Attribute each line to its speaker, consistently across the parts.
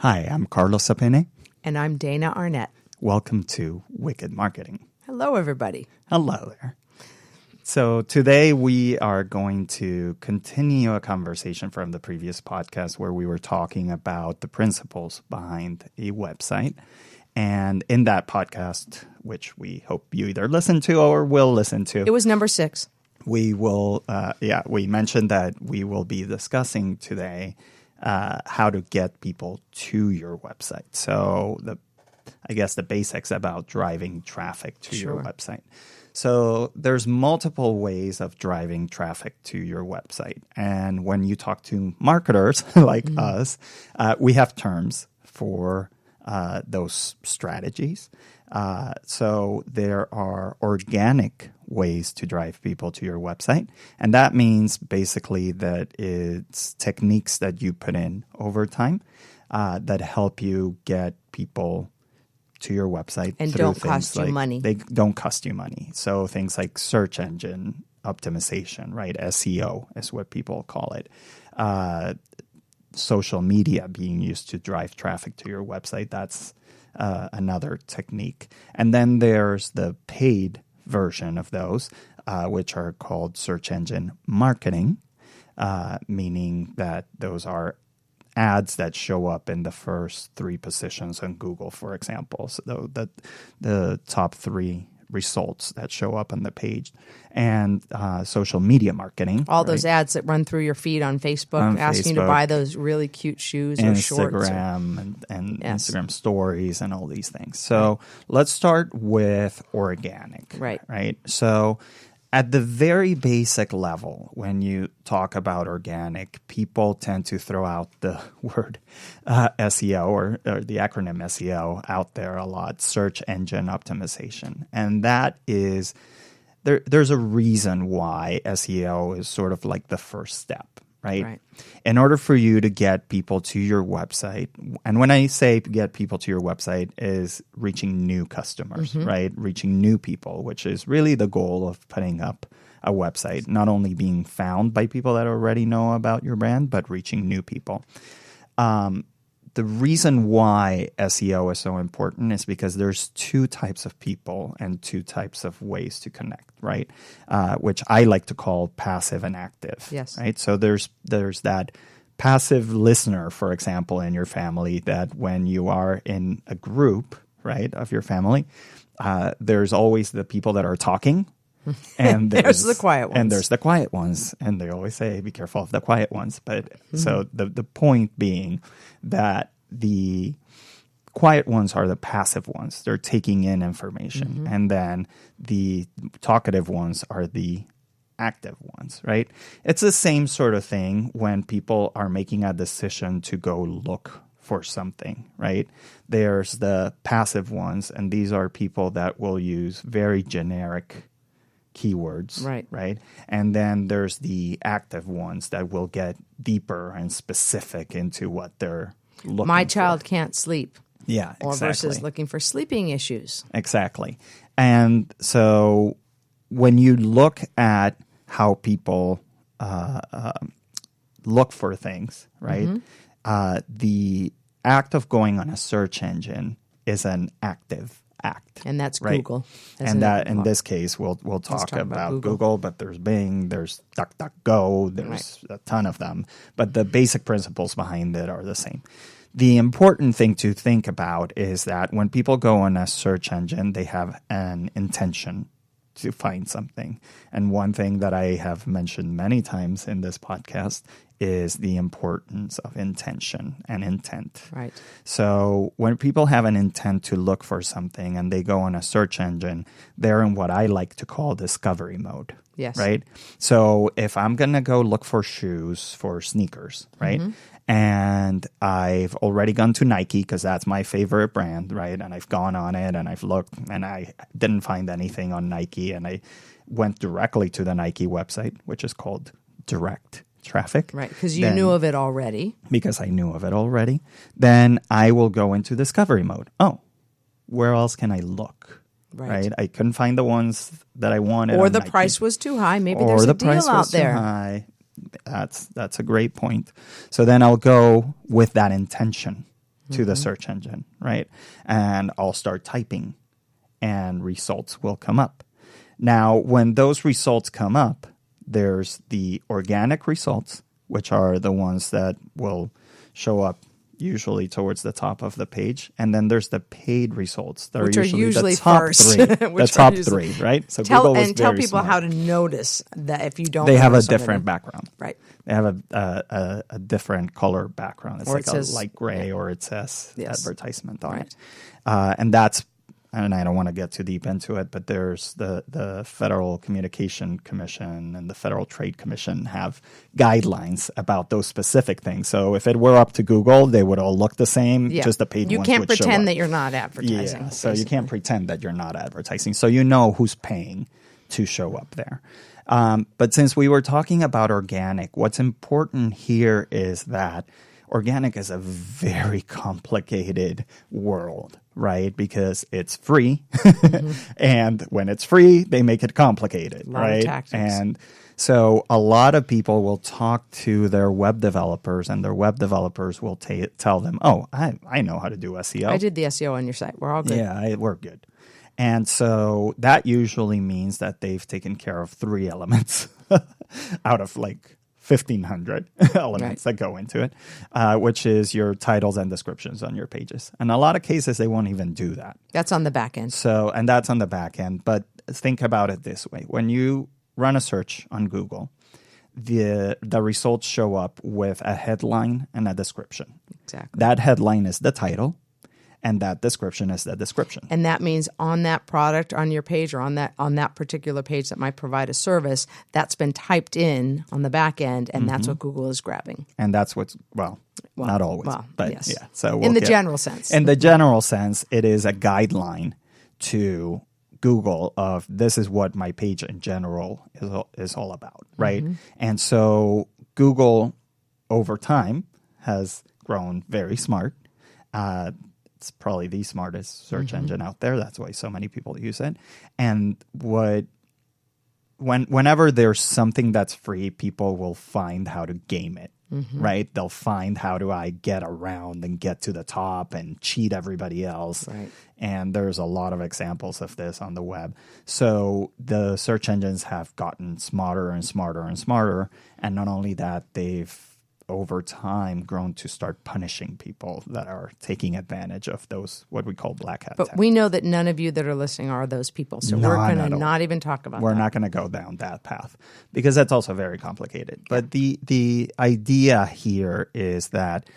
Speaker 1: Hi, I'm Carlos Sapene.
Speaker 2: And I'm Dana Arnett.
Speaker 1: Welcome to Wicked Marketing.
Speaker 2: Hello, everybody.
Speaker 1: Hello there. So today we are going to continue a conversation from the previous podcast where we were talking about the principles behind a website. And in that podcast, which we hope you either listen to or will listen to.
Speaker 2: It was number 6.
Speaker 1: We will, we mentioned that we will be discussing today how to get people to your website. So I guess the basics about driving traffic to your website. So there's multiple ways of driving traffic to your website. And when you talk to marketers like us, we have terms for those strategies. So there are organic ways to drive people to your website. And that means basically that it's techniques that you put in over time that help you get people to your website.
Speaker 2: And don't cost you money.
Speaker 1: They don't cost you money. So things like search engine optimization, right? SEO is what people call it. Social media being used to drive traffic to your website. That's another technique. And then there's the paid version of those, which are called search engine marketing, meaning that those are ads that show up in the first 3 positions on Google, for example. So the top 3 results that show up on the page, and social media marketing.
Speaker 2: All those ads that run through your feed on Facebook asking you to buy those really cute shoes or shorts.
Speaker 1: Instagram and Instagram stories and all these things. So let's start with organic. Right. So at the very basic level, when you talk about organic, people tend to throw out the word SEO or the acronym SEO out there a lot, search engine optimization. And that is, there's a reason why SEO is sort of like the first step, right? In order for you to get people to your website, and when I say get people to your website is reaching new customers, right? Reaching new people, which is really the goal of putting up a website, not only being found by people that already know about your brand, but reaching new people. The reason why SEO is so important is because there's 2 types of people and 2 types of ways to connect, right? Which I like to call passive and active.
Speaker 2: Yes.
Speaker 1: Right. So there's that passive listener, for example, in your family, that when you are in a group, right, of your family, there's always the people that are talking. And
Speaker 2: there's the quiet ones.
Speaker 1: And there's the quiet ones. And they always say, be careful of the quiet ones. But so the point being that the quiet ones are the passive ones. They're taking in information. And then the talkative ones are the active ones, right? It's the same sort of thing when people are making a decision to go look for something, right? There's the passive ones, and these are people that will use very generic keywords, right? And then there's the active ones that will get deeper and specific into what they're looking for.
Speaker 2: My child can't sleep.
Speaker 1: Yeah, exactly.
Speaker 2: Or versus looking for sleeping issues.
Speaker 1: Exactly. And so when you look at how people look for things, right? The act of going on a search engine is an active act.
Speaker 2: And that's Google.
Speaker 1: And that in this case, we'll talk about Google, but there's Bing, there's DuckDuckGo, there's a ton of them. But the basic principles behind it are the same. The important thing to think about is that when people go on a search engine, they have an intention to find something. And one thing that I have mentioned many times in this podcast is the importance of intention and intent.
Speaker 2: Right.
Speaker 1: So when people have an intent to look for something and they go on a search engine, they're in what I like to call discovery mode.
Speaker 2: Yes.
Speaker 1: Right? So if I'm going to go look for shoes, for sneakers, right? And I've already gone to Nike because that's my favorite brand, right? And I've gone on it and I've looked and I didn't find anything on Nike. And I went directly to the Nike website, which is called Direct Traffic.
Speaker 2: Right, because you knew of it already.
Speaker 1: Because I knew of it already. Then I will go into discovery mode. Oh, where else can I look? Right. I couldn't find the ones that I wanted.
Speaker 2: Or the price was too high. Maybe there's a deal out there.
Speaker 1: Too high. That's a great point. So then I'll go with that intention, to the search engine, right? And I'll start typing and results will come up. Now, when those results come up, there's the organic results, which are the ones that will show up usually towards the top of the page. And then there's the paid results that
Speaker 2: which
Speaker 1: are usually the top
Speaker 2: first.
Speaker 1: three. The top three, right? So
Speaker 2: tell
Speaker 1: people
Speaker 2: people
Speaker 1: smart.
Speaker 2: how to notice that if you don't.
Speaker 1: They have a different background.
Speaker 2: Right.
Speaker 1: They have a different color background. It's
Speaker 2: or
Speaker 1: like
Speaker 2: it says,
Speaker 1: a light gray or it says advertisement on it. And I don't want to get too deep into it, but there's the Federal Communication Commission and the Federal Trade Commission have guidelines about those specific things. So if it were up to Google, they would all look the same, just the paid ones would show up.
Speaker 2: You can't pretend that you're not advertising.
Speaker 1: Yeah, so you can't pretend that you're not advertising. So you know who's paying to show up there. But since we were talking about organic, what's important here is that organic is a very complicated world, right? Because it's free. And when it's free, they make it complicated, right? And so a lot of people will talk to their web developers and their web developers will tell them, oh, I know how to do SEO.
Speaker 2: I did the SEO on your site. We're all good.
Speaker 1: Yeah, we're good. And so that usually means that they've taken care of 3 elements out of like 1,500 elements that go into it, which is your titles and descriptions on your pages. And a lot of cases, they won't even do that.
Speaker 2: That's on the back end.
Speaker 1: And that's on the back end. But think about it this way. When you run a search on Google, the results show up with a headline and a description.
Speaker 2: Exactly.
Speaker 1: That headline is the title. And that description is the description.
Speaker 2: And that means on that product on your page or on that particular page that might provide a service, that's been typed in on the back end, and that's what Google is grabbing.
Speaker 1: And that's what's, not always. But
Speaker 2: yes.
Speaker 1: Yeah. So
Speaker 2: in the general sense.
Speaker 1: In the general sense, it is a guideline to Google of this is what my page in general is all about, right? And so Google, over time, has grown very smart. It's probably the smartest search engine out there. That's why so many people use it. And whenever there's something that's free, people will find how to game it, right? They'll find how do I get around and get to the top and cheat everybody else.
Speaker 2: Right.
Speaker 1: And there's a lot of examples of this on the web. So the search engines have gotten smarter and smarter and smarter. And not only that, they've over time grown to start punishing people that are taking advantage of those, what we call black hat.
Speaker 2: But we know that none of you that are listening are those people. So we're going to not even talk about that.
Speaker 1: We're not going to go down that path because that's also very complicated. But the idea here is that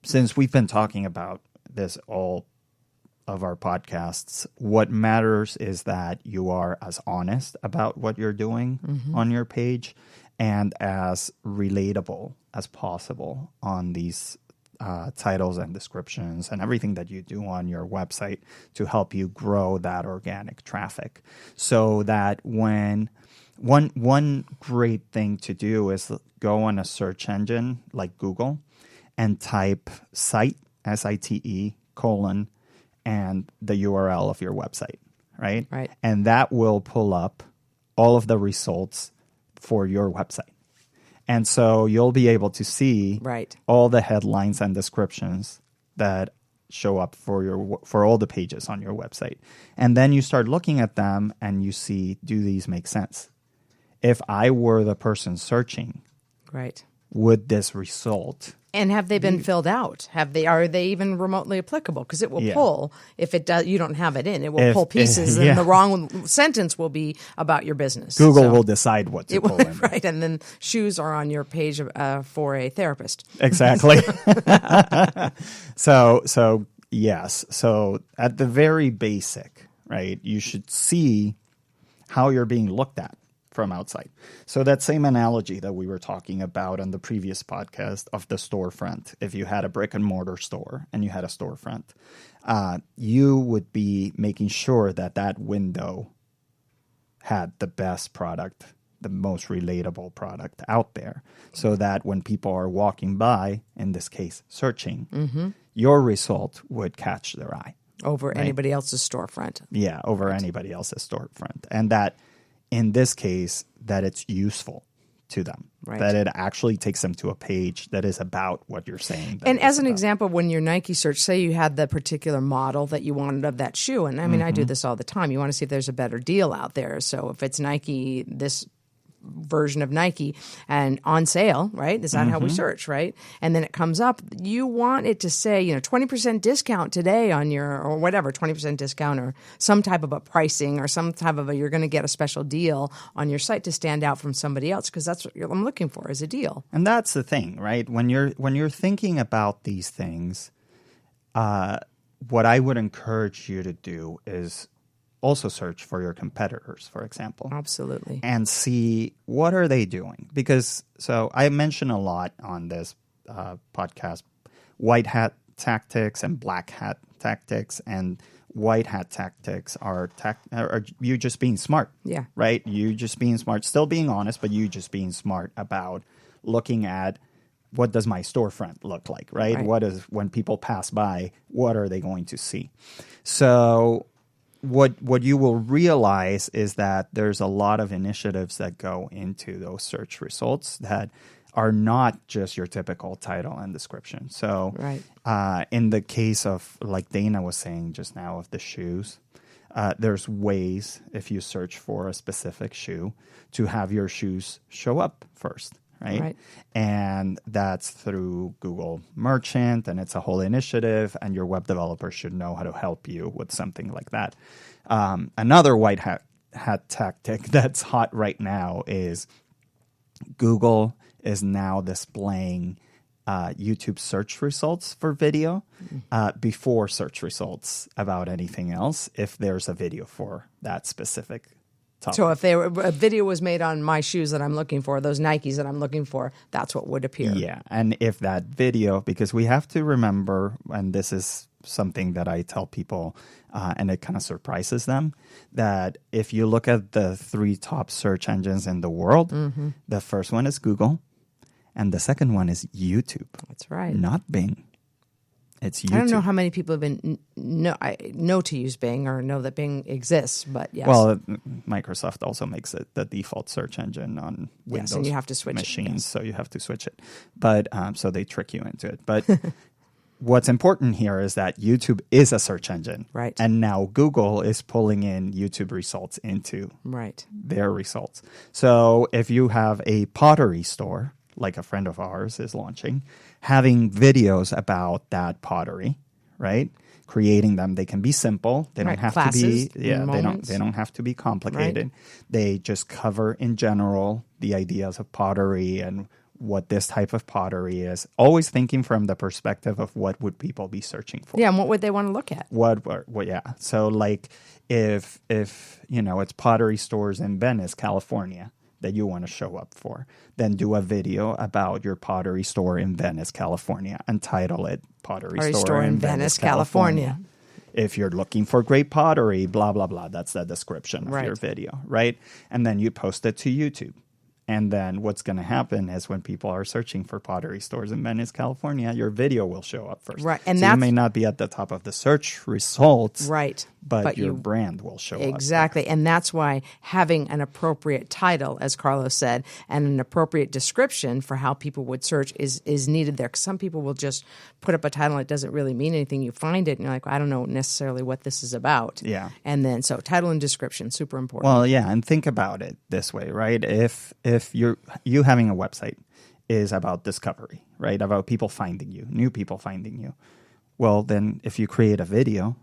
Speaker 1: since we've been talking about this all of our podcasts, what matters is that you are as honest about what you're doing on your page and as relatable as possible on these titles and descriptions and everything that you do on your website to help you grow that organic traffic. So that when one great thing to do is go on a search engine like Google and type site, SITE, and the URL of your website, right?
Speaker 2: Right.
Speaker 1: And that will pull up all of the results for your website. And so you'll be able to see all the headlines and descriptions that show up for all the pages on your website. And then you start looking at them and you see, do these make sense? If I were the person searching, would this result?
Speaker 2: And have they been filled out? Are they even remotely applicable? Because it will pull if it does. You don't have it in. It will pull pieces, and the wrong sentence will be about your business.
Speaker 1: Google will decide what to pull in.
Speaker 2: Right, and then shoes are on your page for a therapist.
Speaker 1: Exactly. So yes. So at the very basic, right, you should see how you're being looked at from outside. So that same analogy that we were talking about on the previous podcast of the storefront, if you had a brick and mortar store and you had a storefront, you would be making sure that window had the best product, the most relatable product out there, so that when people are walking by, in this case, searching, your result would catch their eye.
Speaker 2: Over anybody else's storefront.
Speaker 1: Yeah, over anybody else's storefront. And that in this case, that it's useful to them, that it actually takes them to a page that is about what you're saying.
Speaker 2: And as an example, when your Nike search, say you had the particular model that you wanted of that shoe, and I mean, I do this all the time. You want to see if there's a better deal out there. So if it's Nike, this version of Nike and on sale, right? Is that how we search, right? And then it comes up. You want it to say, 20% discount today on your, or whatever, 20% discount or some type of a pricing or some type of you're going to get a special deal on your site to stand out from somebody else, because that's what I'm looking for, is a deal.
Speaker 1: And that's the thing, right? When you're thinking about these things, what I would encourage you to do is also search for your competitors, for example.
Speaker 2: Absolutely.
Speaker 1: And see what are they doing. Because, so I mention a lot on this podcast, white hat tactics and black hat tactics. And white hat tactics are you just being smart.
Speaker 2: Yeah.
Speaker 1: Right? You just being smart, still being honest, but you just being smart about looking at what does my storefront look like, right? What is, when people pass by, what are they going to see? So what you will realize is that there's a lot of initiatives that go into those search results that are not just your typical title and description. So in the case of, like Dana was saying just now, of the shoes, there's ways, if you search for a specific shoe, to have your shoes show up first. Right? And that's through Google Merchant, and it's a whole initiative, and your web developer should know how to help you with something like that. Another white hat tactic that's hot right now is Google is now displaying YouTube search results for video before search results about anything else, if there's a video for that specific topic.
Speaker 2: So if a video was made on my shoes that I'm looking for, those Nikes that I'm looking for, that's what would appear.
Speaker 1: Yeah, and if that video, because we have to remember, and this is something that I tell people, and it kind of surprises them, that if you look at the 3 top search engines in the world, the first one is Google, and the second one is YouTube.
Speaker 2: That's right.
Speaker 1: Not Bing. It's YouTube.
Speaker 2: I don't know how many people have been know to use Bing or know that Bing exists, but yes.
Speaker 1: Well, Microsoft also makes it the default search engine on Windows
Speaker 2: and you have to switch
Speaker 1: machines, so you have to switch it. But so they trick you into it. But what's important here is that YouTube is a search engine,
Speaker 2: right?
Speaker 1: And now Google is pulling in YouTube results into their results. So if you have a pottery store, like a friend of ours is launching, having videos about that pottery, right? Creating them. They can be simple. They don't have
Speaker 2: Classes,
Speaker 1: to be they don't have to be complicated. They just cover in general the ideas of pottery and what this type of pottery is. Always thinking from the perspective of what would people be searching for.
Speaker 2: Yeah, and what would they want to look at?
Speaker 1: Yeah. So like if it's pottery stores in Venice, California, that you want to show up for, then do a video about your pottery store in Venice, California, and title it Pottery Store in Venice, California. If you're looking for great pottery, blah, blah, blah, that's the description of your video, right? And then you post it to YouTube. And then what's going to happen is when people are searching for pottery stores in Venice, California, your video will show up first.
Speaker 2: Right. And
Speaker 1: so you may not be at the top of the search results.
Speaker 2: Right.
Speaker 1: But your brand will show up.
Speaker 2: Exactly. And that's why having an appropriate title, as Carlos said, and an appropriate description for how people would search is needed there. Because some people will just put up a title and it doesn't really mean anything. You find it and you're like, I don't know necessarily what this is about.
Speaker 1: Yeah.
Speaker 2: And then so title and description, super important.
Speaker 1: Well, yeah. And think about it this way, right? If you having a website is about discovery, right? About people finding you, new people finding you. Well, then if you create a video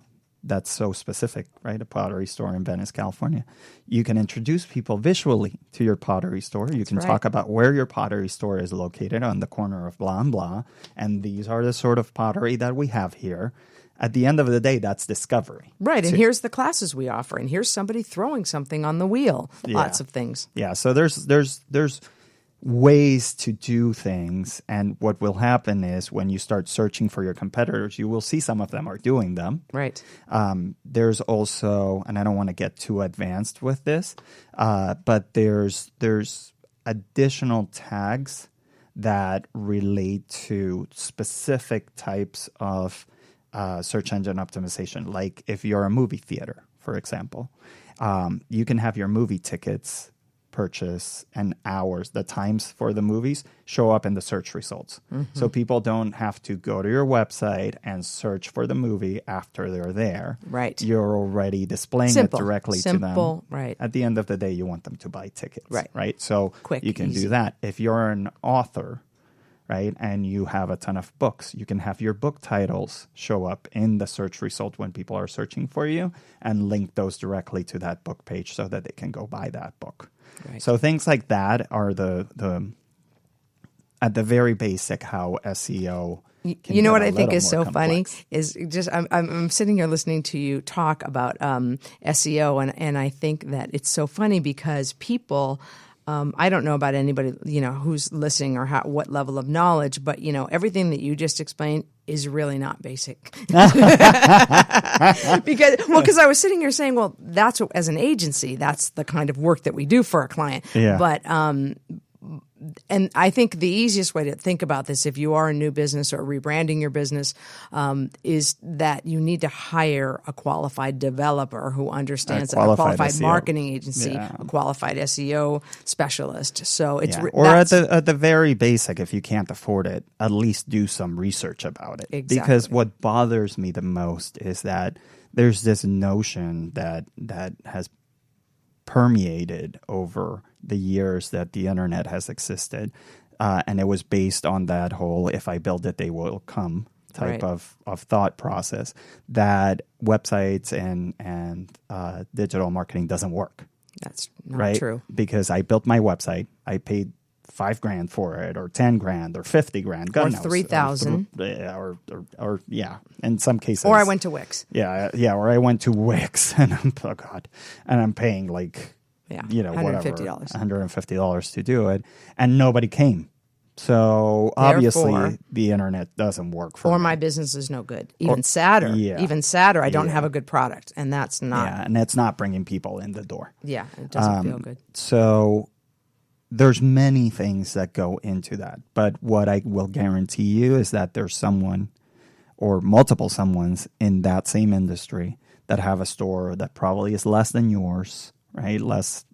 Speaker 1: that's so specific, right? A pottery store in Venice, California. You can introduce people visually to your pottery store. You can talk about where your pottery store is located on the corner of blah and blah. And these are the sort of pottery that we have here. At the end of the day, that's discovery.
Speaker 2: Right. And here's the classes we offer. And here's somebody throwing something on the wheel. Lots of things.
Speaker 1: Yeah. So there's ways to do things, and what will happen is when you start searching for your competitors, you will see some of them are doing them.
Speaker 2: Right.
Speaker 1: There's also, and I don't want to get too advanced with this, but there's additional tags that relate to specific types of search engine optimization. Like if you're a movie theater, for example, you can have your movie tickets purchase and hours, the times for the movies, show up in the search results. So people don't have to go to your website and search for the movie after they're there.
Speaker 2: Right.
Speaker 1: You're already displaying it directly to them.
Speaker 2: Right.
Speaker 1: At the end of the day, you want them to buy tickets.
Speaker 2: Right.
Speaker 1: So
Speaker 2: Quick,
Speaker 1: you can
Speaker 2: easy.
Speaker 1: do that. If you're an author, right, and you have a ton of books, you can have your book titles show up in the search result when people are searching for you and link those directly to that book page so that they can go buy that book.
Speaker 2: Right.
Speaker 1: So things like that are the at the very basic how SEO can
Speaker 2: You know
Speaker 1: get
Speaker 2: what
Speaker 1: a
Speaker 2: I think
Speaker 1: little
Speaker 2: is
Speaker 1: more
Speaker 2: so funny
Speaker 1: complex.
Speaker 2: is just I'm sitting here listening to you talk about SEO, and I think that it's so funny because people. I don't know about anybody, who's listening or what level of knowledge, but, everything that you just explained is really not basic. Because I was sitting here saying, well, that's as an agency, that's the kind of work that we do for a client.
Speaker 1: Yeah.
Speaker 2: But, and I think the easiest way to think about this, if you are a new business or rebranding your business, is that you need to hire a qualified developer who understands a qualified
Speaker 1: SEO.
Speaker 2: marketing agency, a qualified SEO specialist. So it's
Speaker 1: or at the very basic, if you can't afford it, at least do some research about it.
Speaker 2: Exactly.
Speaker 1: Because what bothers me the most is that there's this notion that has permeated over the years that the internet has existed. And it was based on that whole, if I build it, they will come type of thought process, that websites and digital marketing doesn't work.
Speaker 2: That's not true.
Speaker 1: Because I built my website, I paid $5,000 for it, or $10,000, or $50,000, God knows,
Speaker 2: $3,000,
Speaker 1: or in some cases,
Speaker 2: or I went to Wix.
Speaker 1: Or I went to Wix, and I'm paying like
Speaker 2: $150.
Speaker 1: $150 to do it, and nobody came. So obviously, the internet doesn't work for me.
Speaker 2: Or my business is no good. Even sadder, I don't have a good product, and that's not.
Speaker 1: Yeah, and it's not bringing people in the door.
Speaker 2: Yeah, it doesn't feel good.
Speaker 1: So there's many things that go into that. But what I will guarantee you is that there's someone or multiple someones in that same industry that have a store that probably is less than yours, right? Less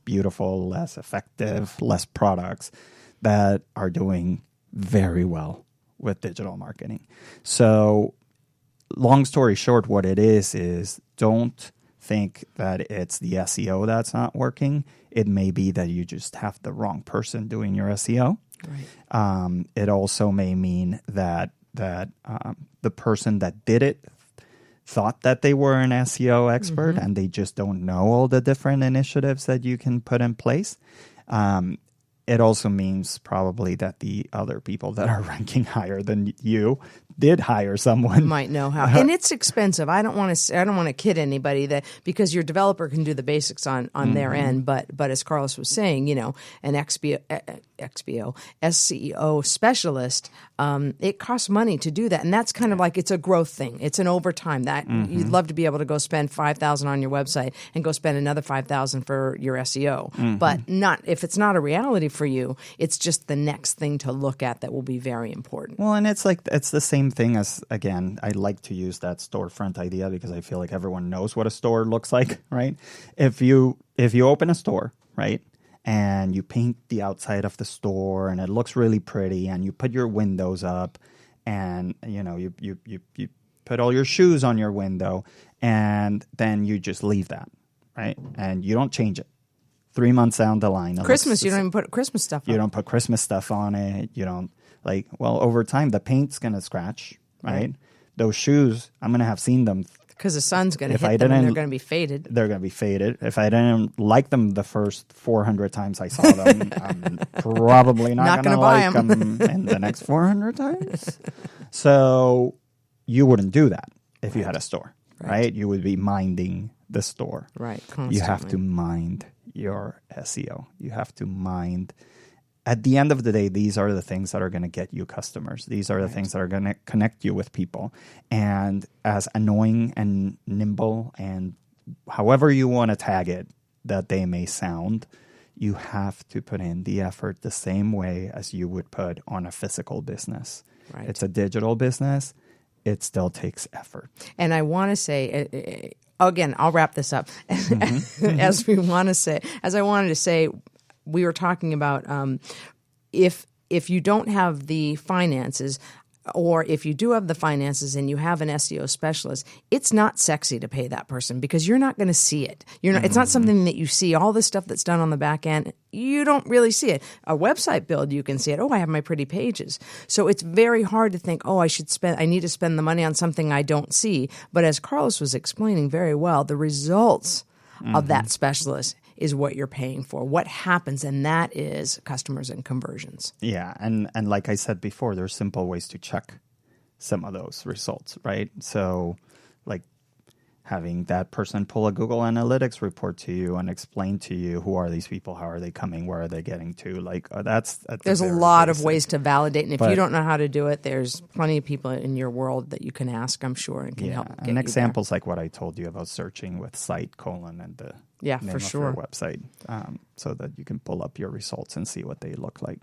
Speaker 1: beautiful, less effective, less products, that are doing very well with digital marketing. So long story short, what it is don't think that it's the SEO that's not working. It may be that you just have the wrong person doing your SEO.
Speaker 2: Right.
Speaker 1: It also may mean that the person that did it thought that they were an SEO expert, and they just don't know all the different initiatives that you can put in place. It also means probably that the other people that are ranking higher than you did hire someone.
Speaker 2: Might know how. And it's expensive. I don't want to kid anybody that, because your developer can do the basics on their end, but as Carlos was saying, an SEO specialist, it costs money to do that. And that's kind of like, it's a growth thing. It's an overtime that you'd love to be able to go spend $5,000 on your website and go spend another $5,000 for your SEO. But not, if it's not a reality for you, it's just the next thing to look at that will be very important.
Speaker 1: Well, and it's the same thing as, again, I like to use that storefront idea because I feel like everyone knows what a store looks like, right? If you open a store, right, and you paint the outside of the store and it looks really pretty, and you put your windows up, and you put all your shoes on your window, and then you just leave that, right, and you don't change it. 3 months down the line,
Speaker 2: Christmas, you don't even put Christmas stuff on.
Speaker 1: You don't put Christmas stuff on it. You don't, over time, the paint's going to scratch, right? Those shoes, I'm going to have seen them.
Speaker 2: Because the sun's going to hit them and they're going to be faded.
Speaker 1: They're going to be faded. If I didn't like them the first 400 times I saw them, I'm probably not going to like them in the next 400 times. So you wouldn't do that if you had a store, right? You would be minding the store.
Speaker 2: Right, constantly.
Speaker 1: You have to mind your SEO. You have to mind. At the end of the day, these are the things that are going to get you customers. These are the things that are going to connect you with people. And as annoying and nimble and however you want to tag it that they may sound, you have to put in the effort the same way as you would put on a physical business. Right. It's a digital business. It still takes effort.
Speaker 2: And I want to say, again, I'll wrap this up. As I wanted to say, we were talking about if you don't have the finances, or if you do have the finances and you have an SEO specialist, it's not sexy to pay that person because you're not going to see it. You're not, It's not something that you see. All the stuff that's done on the back end, you don't really see it. A website build, you can see it. Oh, I have my pretty pages. So it's very hard to think, oh, I need to spend the money on something I don't see. But as Carlos was explaining very well, the results of that specialist is what you're paying for. What happens, and that is customers and conversions.
Speaker 1: Yeah, and like I said before, there's simple ways to check some of those results, right? So like having that person pull a Google Analytics report to you and explain to you who are these people, how are they coming, where are they getting to, like there's
Speaker 2: a lot of ways to validate, and if you don't know how to do it, there's plenty of people in your world that you can ask, I'm sure, and can help get
Speaker 1: and
Speaker 2: you
Speaker 1: examples
Speaker 2: there.
Speaker 1: Like what I told you about searching with site : and the name
Speaker 2: for
Speaker 1: of
Speaker 2: sure
Speaker 1: your website, so that you can pull up your results and see what they look like.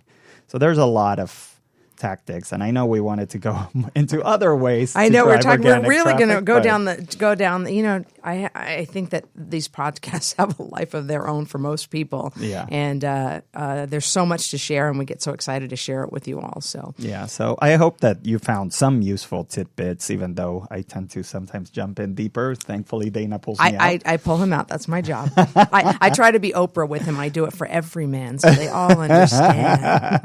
Speaker 1: So there's a lot of tactics, and I know we wanted to go into other ways.
Speaker 2: I know we're
Speaker 1: going
Speaker 2: really
Speaker 1: to
Speaker 2: go down the. You know, I think that these podcasts have a life of their own for most people.
Speaker 1: Yeah,
Speaker 2: and there's so much to share, and we get so excited to share it with you all. So
Speaker 1: yeah, so I hope that you found some useful tidbits, even though I tend to sometimes jump in deeper. Thankfully, Dana pulls me out.
Speaker 2: I pull him out. That's my job. I try to be Oprah with him. I do it for every man, so they all understand.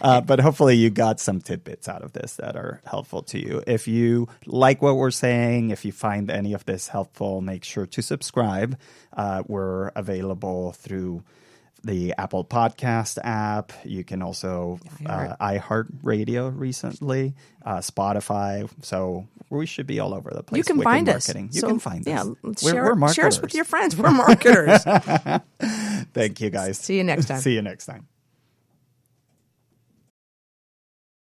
Speaker 1: But hopefully you got some tidbits out of this that are helpful to you. If you like what we're saying, if you find any of this helpful, make sure to subscribe. We're available through the Apple Podcast app. You can also iHeartRadio recently, Spotify. So we should be all over the place.
Speaker 2: You can find us.
Speaker 1: You can find us.
Speaker 2: We're marketers. Share us with your friends. We're marketers.
Speaker 1: Thank you, guys.
Speaker 2: See you next time.
Speaker 1: See you next time.